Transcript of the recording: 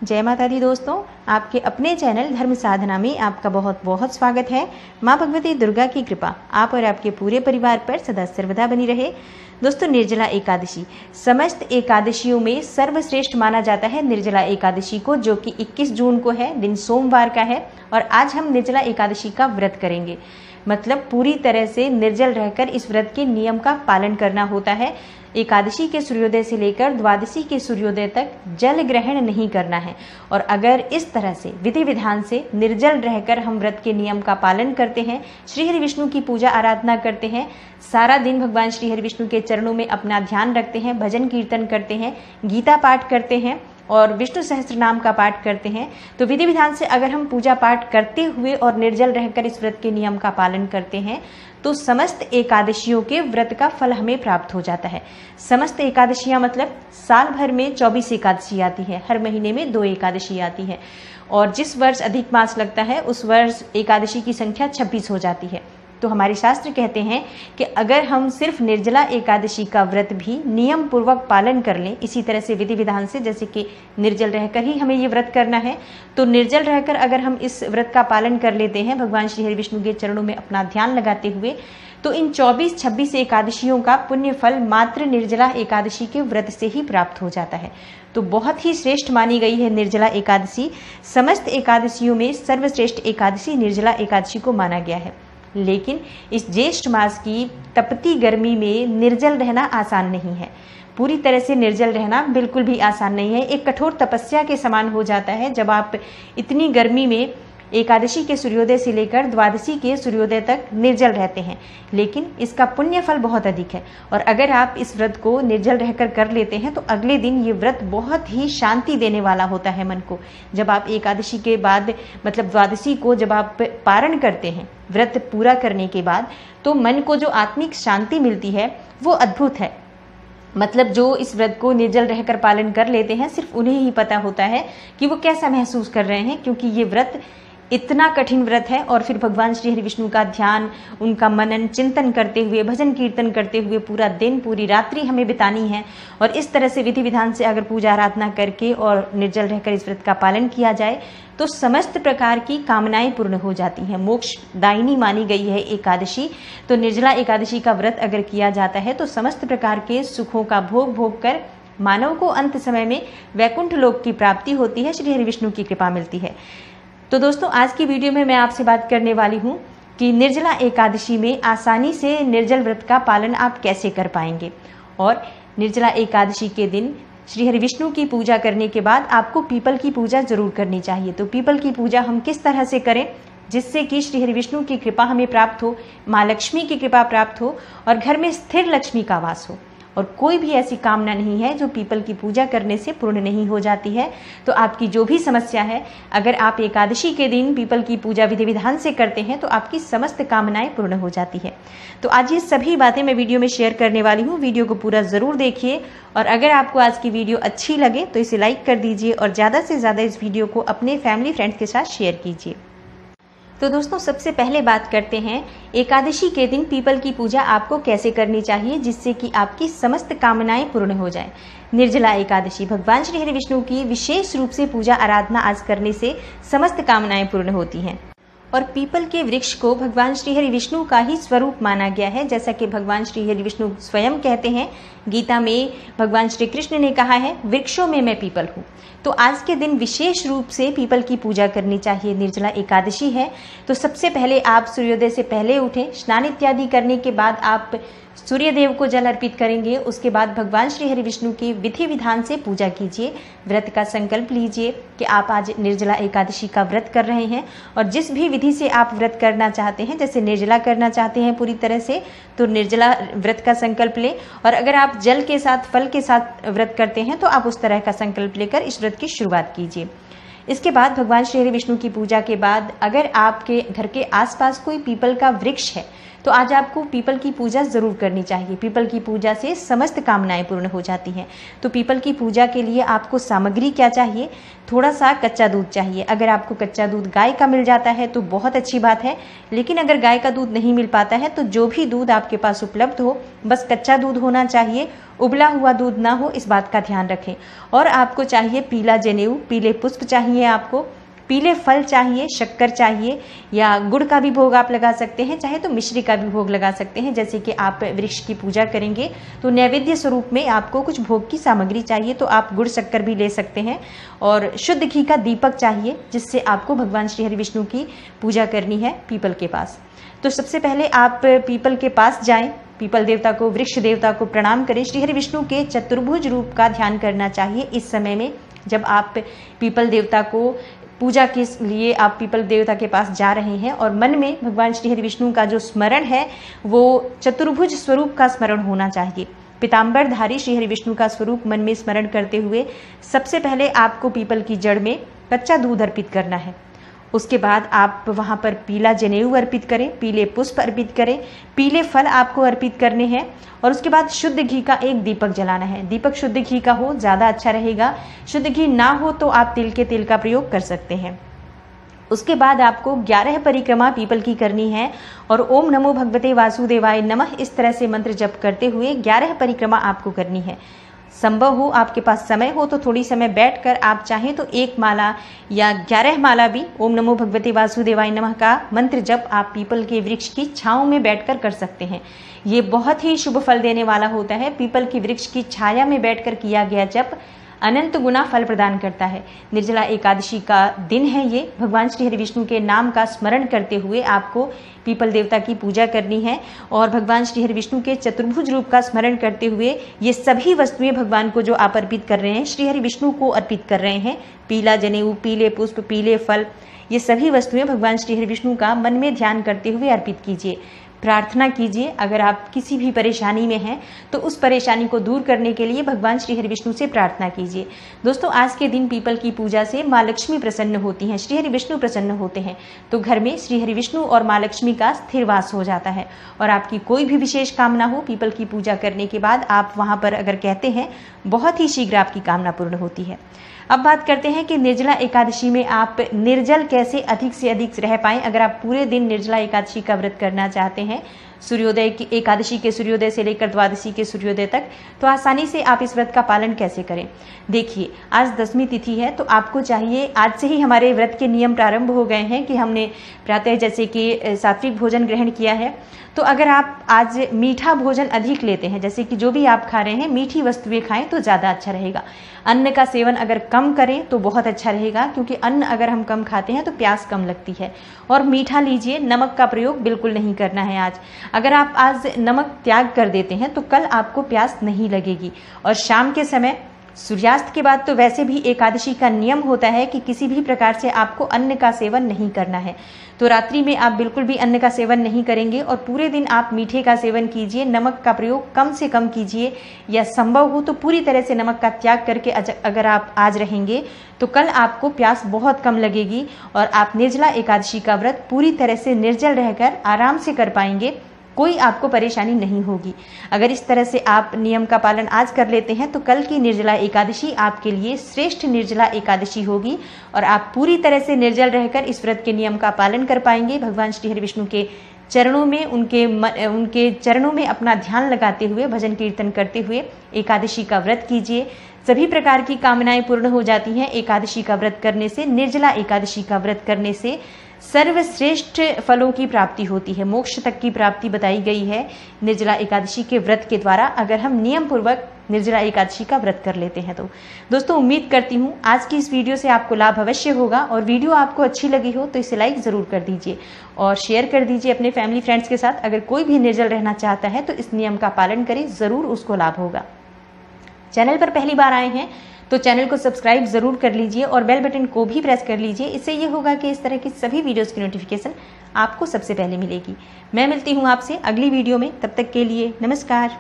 जय माता दी दोस्तों, आपके अपने चैनल धर्म साधना में आपका बहुत बहुत स्वागत है। माँ भगवती दुर्गा की कृपा आप और आपके पूरे परिवार पर सदा सर्वदा बनी रहे। दोस्तों, निर्जला एकादशी समस्त एकादशियों में सर्वश्रेष्ठ माना जाता है निर्जला एकादशी को, जो कि 21 जून को है, दिन सोमवार का है। और आज हम निर्जला एकादशी का व्रत करेंगे। मतलब पूरी तरह से निर्जल रहकर इस व्रत के नियम का पालन करना होता है। एकादशी के सूर्योदय से लेकर द्वादशी के सूर्योदय तक जल ग्रहण नहीं करना है। और अगर इस तरह से विधि विधान से निर्जल रहकर हम व्रत के नियम का पालन करते हैं, श्री हरि विष्णु की पूजा आराधना करते हैं, सारा दिन भगवान श्री हरि विष्णु के चरणों में अपना ध्यान रखते हैं, भजन कीर्तन करते हैं, गीता पाठ करते हैं और विष्णु सहस्त्र नाम का पाठ करते हैं, तो विधि विधान से अगर हम पूजा पाठ करते हुए और निर्जल रहकर इस व्रत के नियम का पालन करते हैं तो समस्त एकादशियों के व्रत का फल हमें प्राप्त हो जाता है। समस्त एकादशियां मतलब साल भर में 24 एकादशी आती है, हर महीने में 2 एकादशी आती है। और जिस वर्ष अधिक मास लगता है उस वर्ष एकादशी की संख्या 26 हो जाती है। तो हमारे शास्त्र कहते हैं कि अगर हम सिर्फ निर्जला एकादशी का व्रत भी नियम पूर्वक पालन कर लें, इसी तरह से विधि विधान से, जैसे कि निर्जल रहकर ही हमें ये व्रत करना है, तो निर्जल रहकर अगर हम इस व्रत का पालन कर लेते हैं भगवान श्री हरि विष्णु के चरणों में अपना ध्यान लगाते हुए, तो इन 24-26 एकादशियों का पुण्य फल मात्र निर्जला एकादशी के व्रत से ही प्राप्त हो जाता है। तो बहुत ही श्रेष्ठ मानी गई है निर्जला एकादशी। समस्त एकादशियों में सर्वश्रेष्ठ एकादशी निर्जला एकादशी को माना गया है। लेकिन इस ज्येष्ठ मास की तपती गर्मी में निर्जल रहना आसान नहीं है। पूरी तरह से निर्जल रहना बिल्कुल भी आसान नहीं है। एक कठोर तपस्या के समान हो जाता है जब आप इतनी गर्मी में एकादशी के सूर्योदय से लेकर द्वादशी के सूर्योदय तक निर्जल रहते हैं। लेकिन इसका पुण्य फल बहुत अधिक है। और अगर आप इस व्रत को निर्जल रहकर कर लेते हैं तो अगले दिन ये व्रत बहुत ही शांति देने वाला होता है मन को। जब आप एकादशी के बाद मतलब द्वादशी को जब आप पारण करते हैं व्रत पूरा करने के बाद, तो मन को जो आत्मिक शांति मिलती है वो अद्भुत है। मतलब जो इस व्रत को निर्जल रहकर पालन कर लेते हैं सिर्फ उन्हें ही पता होता है कि वो कैसा महसूस कर रहे हैं, क्योंकि ये व्रत इतना कठिन व्रत है। और फिर भगवान श्री हरि विष्णु का ध्यान, उनका मनन चिंतन करते हुए, भजन कीर्तन करते हुए पूरा दिन पूरी रात्रि हमें बितानी है। और इस तरह से विधि विधान से अगर पूजा आराधना करके और निर्जल रहकर इस व्रत का पालन किया जाए तो समस्त प्रकार की कामनाएं पूर्ण हो जाती हैं। मोक्ष दायिनी मानी गई है एकादशी। तो निर्जला एकादशी का व्रत अगर किया जाता है तो समस्त प्रकार के सुखों का भोग भोग कर मानव को अंत समय में वैकुंठ लोक की प्राप्ति होती है, श्री हरि विष्णु की कृपा मिलती है। तो दोस्तों, आज की वीडियो में मैं आपसे बात करने वाली हूँ कि निर्जला एकादशी में आसानी से निर्जल व्रत का पालन आप कैसे कर पाएंगे। और निर्जला एकादशी के दिन श्री हरि विष्णु की पूजा करने के बाद आपको पीपल की पूजा जरूर करनी चाहिए। तो पीपल की पूजा हम किस तरह से करें जिससे कि श्री हरि विष्णु की कृपा हमें प्राप्त हो, माँ लक्ष्मी की कृपा प्राप्त हो और घर में स्थिर लक्ष्मी का वास हो। और कोई भी ऐसी कामना नहीं है जो पीपल की पूजा करने से पूर्ण नहीं हो जाती है। तो आपकी जो भी समस्या है, अगर आप एकादशी के दिन पीपल की पूजा विधि विधान से करते हैं तो आपकी समस्त कामनाएं पूर्ण हो जाती है। तो आज ये सभी बातें मैं वीडियो में शेयर करने वाली हूँ। वीडियो को पूरा ज़रूर देखिए और अगर आपको आज की वीडियो अच्छी लगे तो इसे लाइक कर दीजिए और ज़्यादा से ज़्यादा इस वीडियो को अपने फैमिली फ्रेंड्स के साथ शेयर कीजिए। तो दोस्तों, सबसे पहले बात करते हैं एकादशी के दिन पीपल की पूजा आपको कैसे करनी चाहिए जिससे कि आपकी समस्त कामनाएं पूर्ण हो जाएं। निर्जला एकादशी भगवान श्री हरि विष्णु की विशेष रूप से पूजा आराधना आज करने से समस्त कामनाएं पूर्ण होती हैं। और पीपल के वृक्ष को भगवान श्री हरि विष्णु का ही स्वरूप माना गया है, जैसा कि भगवान श्री हरि विष्णु स्वयं कहते हैं। गीता में भगवान श्री कृष्ण ने कहा है, वृक्षों में मैं पीपल हूँ। तो आज के दिन विशेष रूप से पीपल की पूजा करनी चाहिए। निर्जला एकादशी है तो सबसे पहले आप सूर्योदय से पहले उठें, स्नान इत्यादि करने के बाद आप सूर्य देव को जल अर्पित करेंगे। उसके बाद भगवान श्री हरि विष्णु की विधि विधान से पूजा कीजिए। व्रत का संकल्प लीजिए कि आप आज निर्जला एकादशी का व्रत कर रहे हैं और जिस भी विधि से आप व्रत करना चाहते हैं, जैसे निर्जला करना चाहते हैं पूरी तरह से, तो निर्जला व्रत का संकल्प लें। और अगर आप जल के साथ फल के साथ व्रत करते हैं तो आप उस तरह का संकल्प लेकर इस व्रत की शुरुआत कीजिए। इसके बाद भगवान श्री हरि विष्णु की पूजा के बाद अगर आपके घर के आसपास कोई पीपल का वृक्ष है तो आज आपको पीपल की पूजा जरूर करनी चाहिए। पीपल की पूजा से समस्त कामनाएं पूर्ण हो जाती हैं। तो पीपल की पूजा के लिए आपको सामग्री क्या चाहिए? थोड़ा सा कच्चा दूध चाहिए। अगर आपको कच्चा दूध गाय का मिल जाता है तो बहुत अच्छी बात है, लेकिन अगर गाय का दूध नहीं मिल पाता है तो जो भी दूध आपके पास उपलब्ध हो, बस कच्चा दूध होना चाहिए उबला हुआ दूध ना हो, इस बात का ध्यान रखें। और आपको चाहिए पीला जनेऊ, पीले पुष्प चाहिए, आपको पीले फल चाहिए, शक्कर चाहिए, या गुड़ का भी भोग आप लगा सकते हैं, चाहे तो मिश्री का भी भोग लगा सकते हैं। जैसे कि आप वृक्ष की पूजा करेंगे तो नैवेद्य स्वरूप में आपको कुछ भोग की सामग्री चाहिए, तो आप गुड़ शक्कर भी ले सकते हैं। और शुद्ध घी का दीपक चाहिए, जिससे आपको भगवान श्री हरि विष्णु की पूजा करनी है पीपल के पास। तो सबसे पहले आप पीपल के पास जाएं, पीपल देवता को, वृक्ष देवता को प्रणाम करें। श्री हरि विष्णु के चतुर्भुज रूप का ध्यान करना चाहिए इस समय में, जब आप पीपल देवता को पूजा के लिए आप पीपल देवता के पास जा रहे हैं। और मन में भगवान श्री हरि विष्णु का जो स्मरण है वो चतुर्भुज स्वरूप का स्मरण होना चाहिए। पीताम्बरधारी श्री हरि विष्णु का स्वरूप मन में स्मरण करते हुए सबसे पहले आपको पीपल की जड़ में कच्चा दूध अर्पित करना है। उसके बाद आप वहाँ पर पीला जनेऊ अर्पित करें, पीले पुष्प अर्पित करें, पीले फल आपको अर्पित करने हैं। और उसके बाद शुद्ध घी का एक दीपक जलाना है। दीपक शुद्ध घी का हो, ज़्यादा अच्छा रहेगा। शुद्ध घी ना हो तो आप तिल के तेल का प्रयोग कर सकते हैं। उसके बाद आपको 11 परिक्रमा पीपल की करनी है और ओम नमो भगवते वासुदेवाय नमः इस तरह से मंत्र जप करते हुए 11 परिक्रमा आपको करनी है। संभव हो, आपके पास समय हो, तो थोड़ी समय बैठकर आप चाहें तो 1 माला या 11 माला भी ओम नमो भगवते वासुदेवाय नमः का मंत्र जप आप पीपल के वृक्ष की छांव में बैठकर कर सकते हैं। ये बहुत ही शुभ फल देने वाला होता है। पीपल की वृक्ष की छाया में बैठकर किया गया जप अनंत गुना फल प्रदान करता है। निर्जला एकादशी का दिन है ये। भगवान श्री हरि विष्णु के नाम का स्मरण करते हुए आपको पीपल देवता की पूजा करनी है और भगवान श्री हरि विष्णु के चतुर्भुज रूप का स्मरण करते हुए ये सभी वस्तुएं भगवान को जो आप अर्पित कर रहे हैं, श्री हरि विष्णु को अर्पित कर रहे हैं। पीला जनेऊ, पीले पुष्प, पीले फल, ये सभी वस्तुएं भगवान श्री हरि विष्णु का मन में ध्यान करते हुए अर्पित कीजिए। प्रार्थना कीजिए, अगर आप किसी भी परेशानी में हैं तो उस परेशानी को दूर करने के लिए भगवान श्री हरि विष्णु से प्रार्थना कीजिए। दोस्तों, आज के दिन पीपल की पूजा से माँ लक्ष्मी प्रसन्न होती हैं, श्री हरि विष्णु प्रसन्न होते हैं, तो घर में श्री हरि विष्णु और माँ लक्ष्मी का स्थिर वास हो जाता है। और आपकी कोई भी विशेष कामना हो, पीपल की पूजा करने के बाद आप वहाँ पर अगर कहते हैं, बहुत ही शीघ्र आपकी कामना पूर्ण होती है। अब बात करते हैं कि निर्जला एकादशी में आप निर्जल कैसे अधिक से अधिक रह पाएं। अगर आप पूरे दिन निर्जला एकादशी का व्रत करना चाहते हैं, सूर्योदय की एकादशी के सूर्योदय से लेकर द्वादशी के सूर्योदय तक, तो आसानी से आप इस व्रत का पालन कैसे करें। देखिए, आज 10वीं तिथि है, तो आपको चाहिए, आज से ही हमारे व्रत के नियम प्रारंभ हो गए हैं कि हमने प्रातः जैसे कि सात्विक भोजन ग्रहण किया है। तो अगर आप आज मीठा भोजन अधिक लेते हैं, जैसे कि जो भी आप खा रहे हैं मीठी वस्तुएं खाएं तो ज़्यादा अच्छा रहेगा। अन्न का सेवन अगर कम करें तो बहुत अच्छा रहेगा, क्योंकि अन्न अगर हम कम खाते हैं तो प्यास कम लगती है। और मीठा लीजिए, नमक का प्रयोग बिल्कुल नहीं करना है आज। अगर आप आज नमक त्याग कर देते हैं तो कल आपको प्यास नहीं लगेगी। और शाम के समय सूर्यास्त के बाद तो वैसे भी एकादशी का नियम होता है कि किसी भी प्रकार से आपको अन्न का सेवन नहीं करना है। तो रात्रि में आप बिल्कुल भी अन्न का सेवन नहीं करेंगे और पूरे दिन आप मीठे का सेवन कीजिए। नमक का प्रयोग कम से कम कीजिए, या संभव हो तो पूरी तरह से नमक का त्याग करके अगर आप आज रहेंगे तो कल आपको प्यास बहुत कम लगेगी और आप निर्जला एकादशी का व्रत पूरी तरह से निर्जल रहकर आराम से कर पाएंगे। कोई आपको परेशानी नहीं होगी। अगर इस तरह से आप नियम का पालन आज कर लेते हैं तो कल की निर्जला एकादशी आपके लिए श्रेष्ठ निर्जला एकादशी होगी और आप पूरी तरह से निर्जल रहकर इस व्रत के नियम का पालन कर पाएंगे। भगवान श्री हरि विष्णु के चरणों में उनके चरणों में अपना ध्यान लगाते हुए, भजन कीर्तन करते हुए एकादशी का व्रत कीजिए। सभी प्रकार की कामनाएं पूर्ण हो जाती हैं एकादशी का व्रत करने से। निर्जला एकादशी का व्रत करने से सर्वश्रेष्ठ फलों की प्राप्ति होती है, मोक्ष तक की प्राप्ति बताई गई है निर्जला एकादशी के व्रत के द्वारा, अगर हम नियम पूर्वक निर्जला एकादशी का व्रत कर लेते हैं तो। दोस्तों, उम्मीद करती हूँ आज की इस वीडियो से आपको लाभ अवश्य होगा और वीडियो आपको अच्छी लगी हो तो इसे लाइक ज़रूर कर दीजिए और शेयर कर दीजिए अपने फैमिली फ्रेंड्स के साथ। अगर कोई भी निर्जल रहना चाहता है तो इस नियम का पालन करें, ज़रूर उसको लाभ होगा। चैनल पर पहली बार आए हैं तो चैनल को सब्सक्राइब ज़रूर कर लीजिए और बेल बटन को भी प्रेस कर लीजिए। इससे ये होगा कि इस तरह की सभी वीडियोस की नोटिफिकेशन आपको सबसे पहले मिलेगी। मैं मिलती हूँ आपसे अगली वीडियो में, तब तक के लिए नमस्कार।